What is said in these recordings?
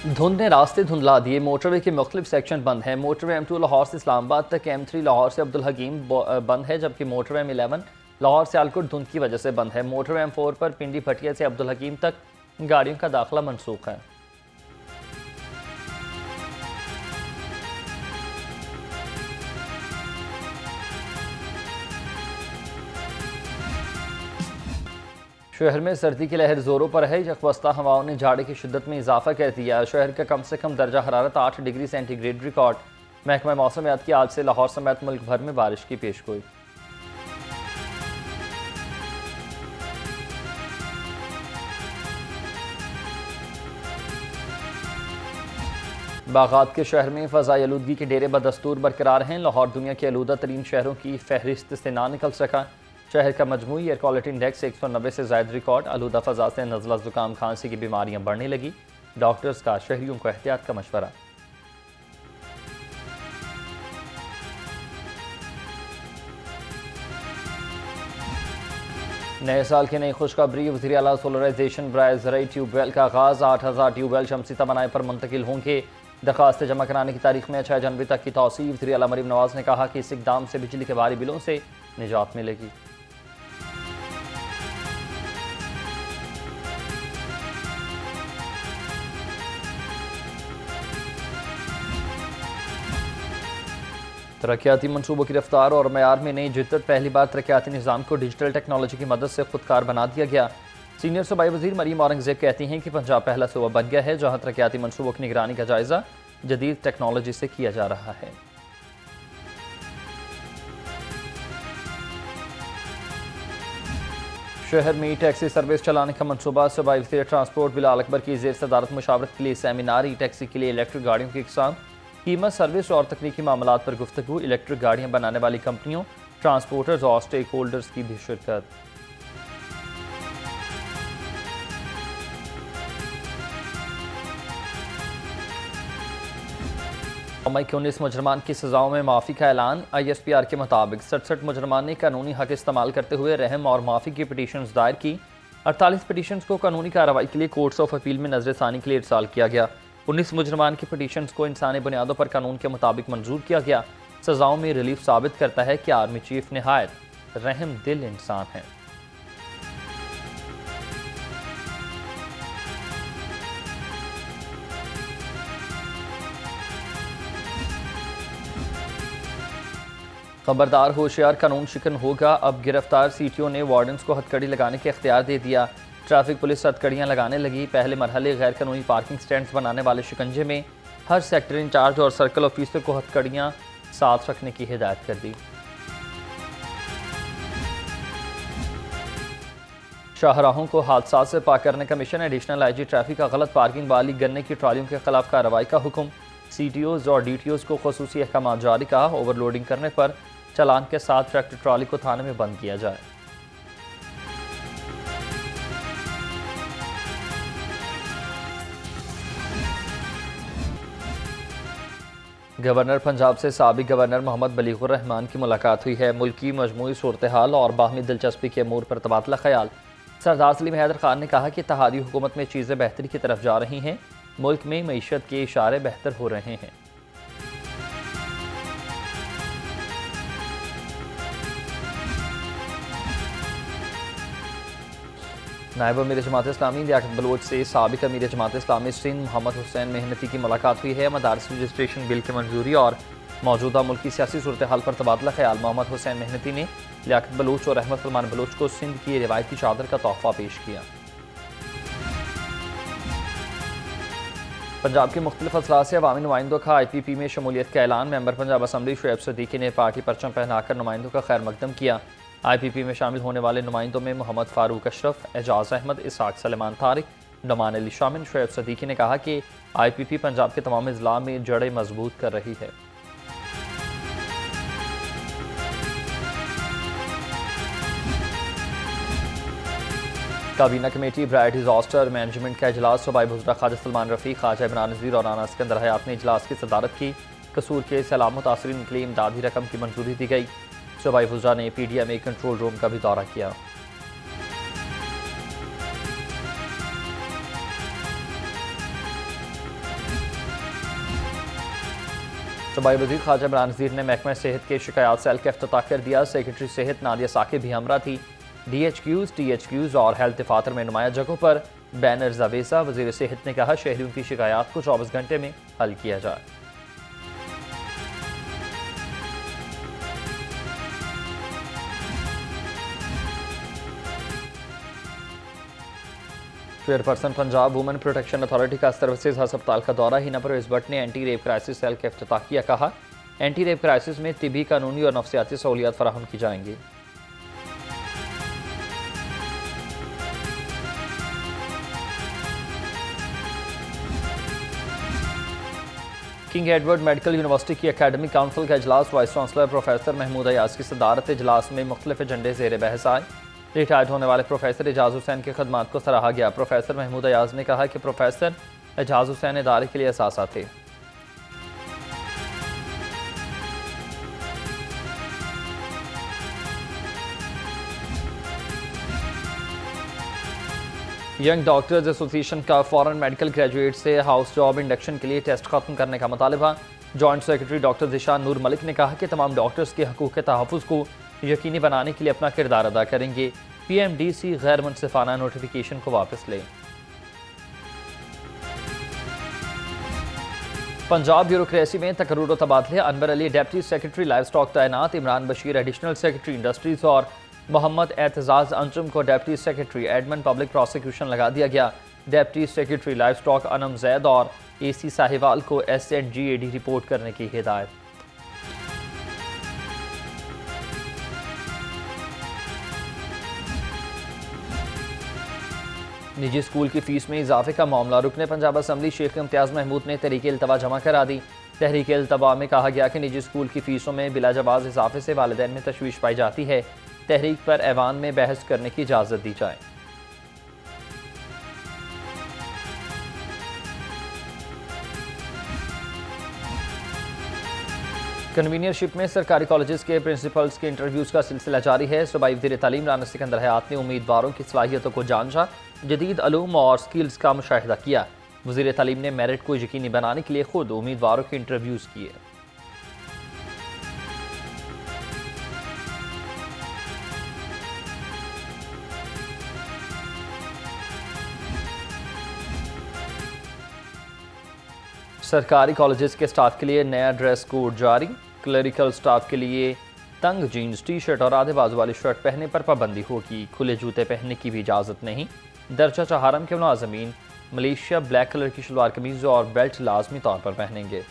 धुंध ने रास्ते धुंधला दिए। मोटरवे के मुख्तलिफ सेक्शन बंद हैं। मोटरवे M2 लाहौर से इस्लामाबाद तक, M3 लाहौर से अब्दुल हकीम बंद है, जबकि मोटरवे M11 लाहौर से आलकोट धुंध की वजह से बंद है। मोटरवे M4 पर पिंडी भटिया से अब्दुल हकीम तक गाड़ियों का दाखिला मनसूख है। शहर में सर्दी की लहर जोरों पर है। यकवस्ता हवाओं ने जाड़े की शिद्दत में इजाफा कर दिया। शहर का कम से कम दर्जा हरारत 8 डिग्री सेंटीग्रेड रिकॉर्ड। महकमा मौसमियात की आज से लाहौर समेत मुल्क भर में बारिश की पेशगोई। बागात के शहर में फ़ज़ाई आलूदगी के डेरे बदस्तूर बरकरार हैं। लाहौर दुनिया के आलूदा तरीन शहरों की फहरिस्त से ना निकल सका। शहर का मजमूई एयर क्वालिटी इंडेक्स 190 से ज़ायद रिकॉर्ड। आलूदा फ़ज़ा से नज़ला, ज़ुकाम, खांसी की बीमारियां बढ़ने लगी। डॉक्टर्स का शहरियों को एहतियात का मशवरा। नए साल की नई खुशखबरी। वज़ीर आला सोलराइजेशन बराए ज़राई ट्यूबवेल का आगाज़। 8000 ट्यूबवेल शमसी तवानाई पर मुंतकिल होंगे। दरखास्त जमा कराने की तारीख में 6 जनवरी तक की तौसीफ़। वज़ीर आला मरीम नवाज़ ने कहा कि इस इक़दाम से बिजली के भारी बिलों से निजात मिलेगी। तरक्याती मनसूबों की रफ्तार और मयार में नई जिद्दत। पहली बार तरक्याती निज़ाम को डिजिटल टेक्नोलॉजी की मदद से खुदकार बना दिया गया। सीनियर सूबाई वज़ीर मरीम औरंगज़ेब कहती हैं कि पंजाब पहला सूबा बन गया है जहाँ तरक्याती मनसूबों की निगरानी का जायज़ा जदीद टेक्नोलॉजी से किया जा रहा है। शहर में टैक्सी सर्विस चलाने का मनसूबा। सूबाई वज़ीर ट्रांसपोर्ट बिलाल अकबर की ज़ेर सदारत मुशावरत के लिए सेमिनार। ई टैक्सी के लिए इलेक्ट्रिक गाड़ियों की इक़साम, कीमत, सर्विस और तकनीकी मामलात पर गुफ्तगू। इलेक्ट्रिक गाड़ियाँ बनाने वाली कंपनियों, ट्रांसपोर्टर्स और स्टेक होल्डर्स की भी शिरकत। के 19 मुजरमान की सजाओं में माफ़ी का ऐलान। ISPR के मुताबिक 67 मुजरमान ने कानूनी हक इस्तेमाल करते हुए रहम और माफ़ी की पिटीशंस दायर की। 48 पिटीशंस को कानूनी कार्रवाई के लिए कोर्ट्स ऑफ अपील में नजरसानी के लिए इरसाल किया गया। 19 मुजरमान की पिटीशंस को इंसानी बुनियादों पर कानून के मुताबिक मंजूर किया गया। सजाओं में रिलीफ साबित करता है कि आर्मी चीफ निहायत रहम दिल इंसान है। खबरदार, होशियार, कानून शिकन होगा। अब गिरफ्तार CTO ने वार्डन्स को हथकड़ी लगाने के इख्तियार दे दिया। ट्रैफिक पुलिस हथकड़ियां लगाने लगी। पहले मरहले गैर कानूनी पार्किंग स्टैंड्स बनाने वाले शिकंजे में हर सेक्टर इंचार्ज और सर्कल ऑफिसर को हथकड़ियां साथ रखने की हिदायत कर दी। शाहराहों को हादसा से पाक करने का मिशन। एडिशनल IG ट्रैफिक का गलत पार्किंग वाली गन्ने की ट्रालियों के खिलाफ कार्रवाई का हुक्म। CTOs और DTOs को खुसूसी अहकाम जारी कहा। ओवरलोडिंग करने पर चालान के साथ ट्रैक्टर ट्रॉली को थाने में बंद किया जाए। गवर्नर पंजाब से साबिक गवर्नर मोहम्मद बलीगुर रहमान की मुलाकात हुई है। मुल्क की मजमूई सूरत हाल और बाहमी दिलचस्पी के अमूर पर तबादला ख्याल। सरदार सलीम हैदर खान ने कहा कि इत्तेहादी हुकूमत में चीज़ें बेहतरी की तरफ जा रही हैं। मुल्क में मईशत के इशारे बेहतर हो रहे हैं। नायब अमीर जमात इस्लामी लियाकत बलोच से साबिक अमीर जमात इस्लामी सिंध मोहम्मद हुसैन मेहनती की मुलाकात हुई है। मदारस रजिस्ट्रेशन बिल की मंजूरी और मौजूदा मुल्क की सियासी सूरत हाल पर तबादला ख्याल। मोहम्मद हुसैन मेहनती ने लियाकत बलोच और अहमद सलमान बलोच को सिंध की रिवायती चादर का तोहफा पेश किया। पंजाब के मुख्तलिफ अजला से अवामी नुमाइंदों का IPP में शमूलियत का ऐलान। मेंबर पंजाब असम्बली शुएब सदीकी ने पार्टी परचम पहनाकर नुमाइंदों का खैर मकदम किया। IPP में शामिल होने वाले नुमाइंदों में मोहम्मद फारूक अशरफ, एजाज अहमद, इसहाक सलेमान तारिक, नमान अली शामिल। शुएब सदीकी ने कहा कि IPP पंजाब के तमाम अजला में जड़ें मजबूत कर रही है। काबीना कमेटी ब्राइट डिजास्टर मैनेजमेंट का इजलास। सूबाई वज़रा ख्वाजा सलमान रफ़ी, ख्वाजा इमरान नज़ीर और राना सिकंदर हयात ने इजलास की सदारत की। कसूर के सैलाब मुतासरीन के लिए इमदादी रकम की मंजूरी दी गई। सूबाई वज़रा ने PDMA कंट्रोल रूम का भी दौरा किया। सूबाई वज़ीर ख़ारजा इमरान नज़ीर ने महकमा सेहत के शिकायत सेल का इफ्तिताह कर दिया। सेक्रेटरी सेहत नादिया साकिब भी हमरा थी। DHQs और हेल्थ दफातर में नुमाया जगहों पर बैनर्स अवेजा। वज़ीर सेहत ने कहा शहरियों की शिकायत को 24 घंटे में हल किया जाए। Chairperson Punjab women protection authority का सर्विसेज हस्पताल का दौरा। हिना परवेज भट्ट ने एंटी रेप क्राइसिस सेल का इफ्तिताह किया। कहा एंटी रेप क्राइसिस में तिबी, कानूनी और नफ्सियाती सहूलियात फराहम की जाएंगी। किंग एडवर्ड मेडिकल यूनिवर्सिटी की एकेडमिक काउंसिल का इजलास। Vice chancellor professor Mahmood Ayaz की सदारत इजलास में मुख्तलिफ एजेंडे ज़ेर बहस आए। रिटायर्ड होने वाले प्रोफेसर एजाज हुसैन की खदमात को सराहा गया। प्रोफेसर महमूद अयाज ने कहा कि प्रोफेसर एजाज हुसैन इदारे के लिए असासा थे। यंग डॉक्टर्स एसोसिएशन का फॉरेन मेडिकल ग्रेजुएट से हाउस जॉब इंडक्शन के लिए टेस्ट खत्म करने का मुतालबा। जॉइंट सेक्रेटरी डॉक्टर जिशान नूर मलिक ने कहा कि तमाम डॉक्टर्स के हकूक़ के तहफ़्फ़ुज़ को यकीनी बनाने के लिए अपना किरदार अदा करेंगे। PMDC गैर मुनसिफाना नोटिफिकेशन को वापस लें। पंजाब ब्यूरोक्रेसी में तकर्रुर व तबादले। Anwar Ali deputy secretary livestock तैनात। Imran Bashir additional secretary industries और मोहम्मद एतजाज अंजुम को deputy secretary admin public prosecution लगा दिया गया। Deputy secretary livestock Anam Zaid और AC साहिवाल को SNGAD रिपोर्ट करने की हिदायत। निजी स्कूल की फीस में इजाफे का मामला। रुकने पंजाब असम्बली शेख इम्तियाज महमूद ने तहरीक इल्तवा जमा करा दी। तहरीक इल्तवा में कहा गया कि निजी स्कूल की फीसों में बिलाजवाज इजाफे से वालिदैन में तशवीश पाई जाती है। तहरीक पर ऐवान में बहस करने की इजाज़त दी जाए। कन्वीनियरशिप में सरकारी कॉलेजेस के प्रिंसिपल्स के इंटरव्यूज़ का सिलसिला जारी है। सूबाई वज़ीर तालीम राना सिकंदर हयात ने उम्मीदवारों की सलाहियतों को जांचा, जदीद अलूम और स्किल्स का मुशाहिदा किया। वज़ीर तालीम ने मेरिट को यकीनी बनाने के लिए खुद उम्मीदवारों के इंटरव्यूज़ किए। सरकारी कॉलेजेस के स्टाफ के लिए नया ड्रेस कोड जारी। क्लरिकल स्टाफ के लिए तंग जीन्स, टी-शर्ट और आधे बाजू वाली शर्ट पहनने पर पाबंदी होगी। खुले जूते पहनने की भी इजाज़त नहीं। दर्जा चहारम के मुलाजमीन मलेशिया ब्लैक कलर की शलवार कमीज और बेल्ट लाजमी तौर पर पहनेंगे।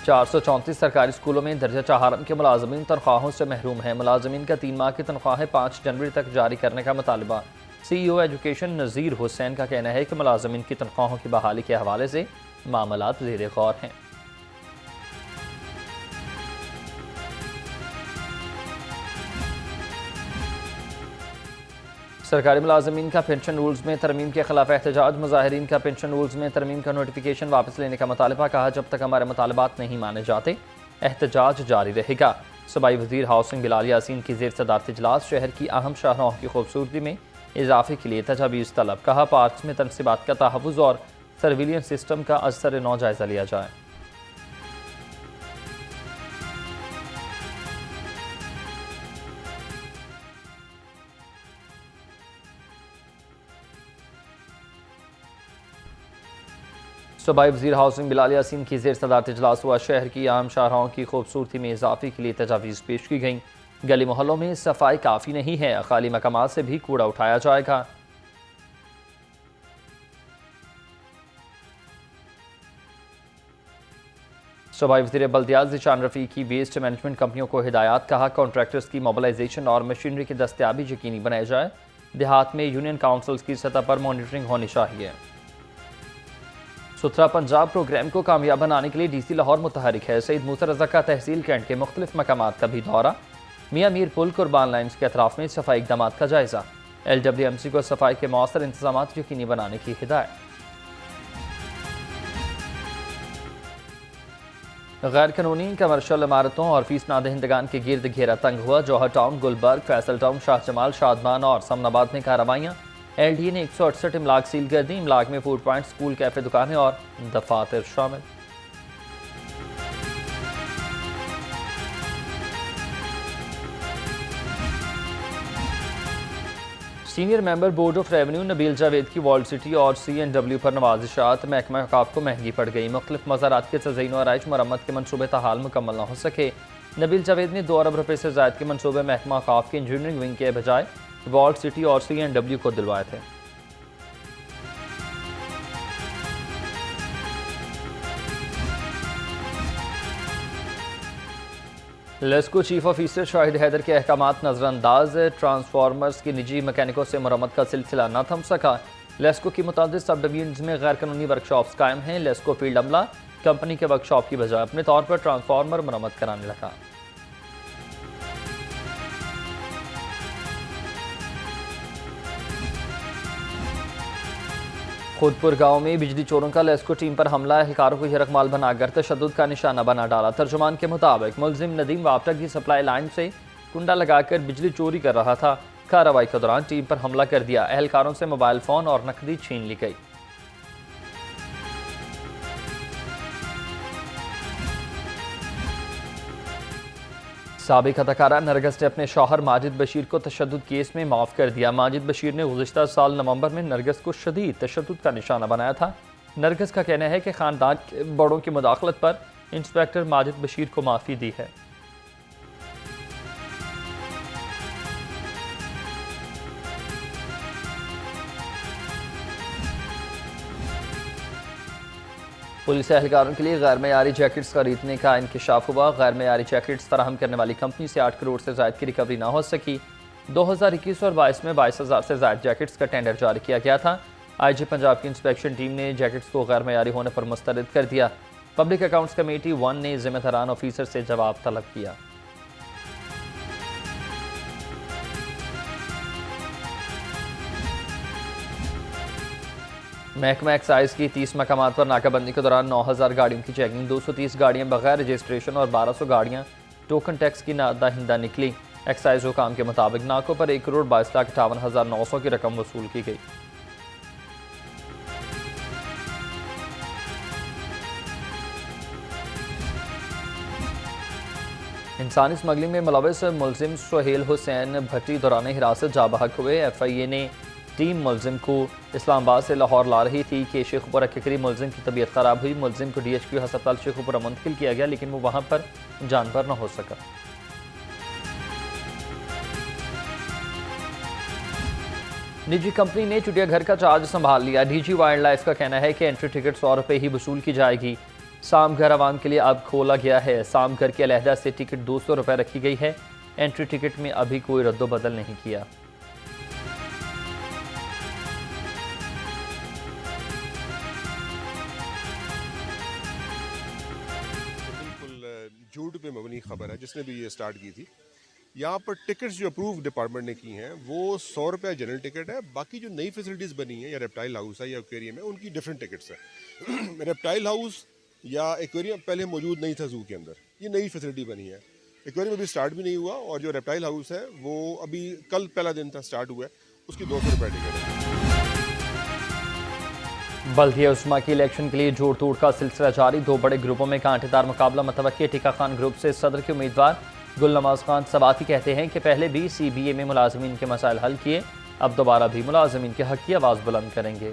चार सौ 34 सरकारी स्कूलों में दर्जा चहारम के मुलाजमीन तनख्वाहों से महरूम है। मुलाजमीन का 3 माह की तनख्वाहें 5 जनवरी तक जारी करने का मुतालबा। CEO एजुकेशन नज़ीर हुसैन का कहना है कि मुलाजमीन की तनख्वाहों की बहाली के हवाले से मामलात ज़ेर गौर हैं। सरकारी मुलाजमीन का पेंशन रूल्स में तरमीम के खिलाफ एहतजाज। मुजाहिरीन का पेंशन रूल्स में तरमीम का नोटिफिकेशन वापस लेने का मुतालबा। कहा जब तक हमारे मुतालबात नहीं माने जाते एहतजाज जारी रहेगा। सूबाई वज़ीर हाउसिंग बिलाल यासीन की ज़ेर सदारत इजलास। शहर की अहम शाहराहों की खूबसूरती में इजाफे के लिए तजावीज़ तलब। कहा पार्क्स में तनसीबात का तहफ़्फ़ुज़ और सर्विलियंस सिस्टम का असर नौ जायज़ा लिया जाए। सूबाई वज़ीर हाउसिंग बिलाल यासीन की ज़ेर सदारत इजलास हुआ। शहर की आम शाहराहों की खूबसूरती में इजाफे के लिए तजावीज़ पेश की गई। गली मोहल्लों में सफाई काफ़ी नहीं है, खाली मकामात से भी कूड़ा उठाया जाएगा। सूबाई वज़ीर बल्दियात ज़िशान रफ़ी की वेस्ट मैनेजमेंट कंपनियों को हिदायत। कहा कॉन्ट्रैक्टर्स की मोबिलाइजेशन और मशीनरी की दस्तयाबी यकीनी बनाई जाए। देहात में यूनियन काउंसिल्स की सतह पर मॉनिटरिंग होनी चाहिए। सुथरा पंजाब प्रोग्राम को कामयाब बनाने के लिए DC लाहौर मुतहरिक है। सईद मूसा रज़ा का तहसील कैंट के मुख्तलिफ मकामात का भी दौरा। मियाँ मीर पुल कुर्बान लाइन्स के अतराफ में सफाई इक़दाम का जायज़ा। LWMC को सफाई के मौसर इंतजाम यकीनी बनाने की हिदायत। गैर कानूनी कमर्शल इमारतों और फीस नादहिंदगान के गिर्द घेरा तंग हुआ। जौहर टाउन, गुलबर्ग, फैसल टाउन, शाह जमाल, शादमान और समनाबाद में कार्रवाइयाँ। LDA ने 168 इमलाक सील कर दी। इमलाक में फूड पॉइंट, स्कूल, कैफे, दुकानें और दफातर शामिल। Senior member board of revenue Nabeel Javed की वॉल्ड सिटी और CNW पर नवाजिशात महकमा औकाफ को महंगी पड़ गई। मुख्तलिफ मज़ारात के तज़यीन और आराइश मरम्मत के मनसूबे ताहाल मुकम्मल न हो सके। नबील जावेद ने 2 अरब रुपये से ज़ायद के मनसूबे महकमा औकाफ के इंजीनियरिंग विंग के बजाय वॉल्ड सिटी और CNW को दिलवाए थे। लेस्को चीफ ऑफिसर शाहिद हैदर के अहकामात नज़रअंदाज। ट्रांसफार्मर्स की निजी मैकेनिकों से मरम्मत का सिलसिला न थम सका। लेस्को की मुतादिद सब डिवीजन्स में गैर कानूनी वर्कशॉप्स कायम हैं। लेस्को फील्ड अमला कंपनी के वर्कशॉप की बजाय अपने तौर पर ट्रांसफार्मर मरम्मत कराने लगा। खुदपुर गांव में बिजली चोरों का लेस्को टीम पर हमला। एहलकारों को यरकमाल बनाकर तशद्दुद का निशाना बना डाला। तर्जुमान के मुताबिक मुलजिम नदीम वापटा की सप्लाई लाइन से कुंडा लगाकर बिजली चोरी कर रहा था। कार्रवाई के दौरान टीम पर हमला कर दिया। एहलकारों से मोबाइल फोन और नकदी छीन ली गई। साबिक अदाकारा नरगिस ने अपने शौहर माजिद बशीर को तशद्दुद केस में माफ़ कर दिया। माजिद बशीर ने गुज़िश्ता साल नवंबर में नरगिस को शदीद तशद्दुद का निशाना बनाया था। नरगिस का कहना है कि ख़ानदान के बड़ों की मुदाखलत पर इंस्पेक्टर माजिद बशीर को माफ़ी दी है। पुलिस एहलकारों के लिए गैर मयारी जैकेट्स खरीदने का इंकशाफ हुआ। गैर मयारी जैकेट्स फराहम करने वाली कंपनी से 8 करोड़ से ज़ायद की रिकवरी ना हो सकी। 2021 और 22 में 22,000 से ज़ायद जैकेट्स का टेंडर जारी किया गया था। IG पंजाब की इंस्पेक्शन टीम ने जैकेट्स को गैर मयारी होने पर मुस्तरद कर दिया। पब्लिक अकाउंट्स कमेटी 1 ने जिम्मेदारान ऑफिसर से जवाब तलब किया। महकमा एक्साइज की 30 मकामात पर नाकाबंदी के दौरान 9,000 गाड़ियों की चेकिंग। 230 गाड़ियां बगैर रजिस्ट्रेशन और 1200 गाड़ियां टोकन टैक्स की नादाहिंदा निकली। एक्साइज हुकाम के मुताबिक नाकों पर 1,22,58,900 की रकम वसूल की गई। इंसानी स्मगलिंग में मुलविस मुलजिम सुहेल हुसैन भट्टी दौरान हिरासत जा बहक हुए। FIA ने टीम मुलजिम को इस्लामाबाद से लाहौर ला रही थी कि शेखुपुरा के करीब मुलजिम की तबीयत खराब हुई। मुलजिम को DHQ हस्पताल शेखुपुरा मुंतकिल किया गया, लेकिन वो वहां पर जानवर न हो सका। निजी कंपनी ने चिड़ियाघर का चार्ज संभाल लिया। DG वाइल्ड लाइफ का कहना है कि एंट्री टिकट 100 रुपये ही वसूल की जाएगी। सामघर आवाम के लिए अब खोला गया है। सामघर के अलहदा से टिकट 200 रुपये रखी गई है। एंट्री टिकट में अभी कोई रद्दोबदल नहीं किया। झूठ पे मबनी खबर है जिसने भी ये स्टार्ट की थी। यहाँ पर टिकट्स जो अप्रूव डिपार्टमेंट ने की हैं वो 100 रुपये जनरल टिकट है। बाकी जो नई फैसिलिटीज़ बनी हैं या रेप्टाइल हाउस है या एक्वेरियम है, उनकी डिफरेंट टिकट्स हैं। रेप्टाइल हाउस या एक्वेरियम पहले मौजूद नहीं था जू के अंदर, ये नई फैसिलिटी बनी है। एक्वेरियम अभी स्टार्ट भी नहीं हुआ और जो रेप्टाइल हाउस है वो अभी कल पहला दिन था, स्टार्ट हुआ है, उसकी 200 रुपये टिकट है। बल्दिया उस्मा की इलेक्शन के लिए जोड़ तोड़ का सिलसिला जारी। 2 बड़े ग्रुपों में कांटेदार मुकाबला मुतवक्के। टिका खान ग्रुप से सदर के उम्मीदवार गुलनवाज खान सबाती कहते हैं कि पहले भी CBA में मुलाजमीन के मसाइल हल किए, अब दोबारा भी मुलाजमीन के हक की आवाज़ बुलंद करेंगे।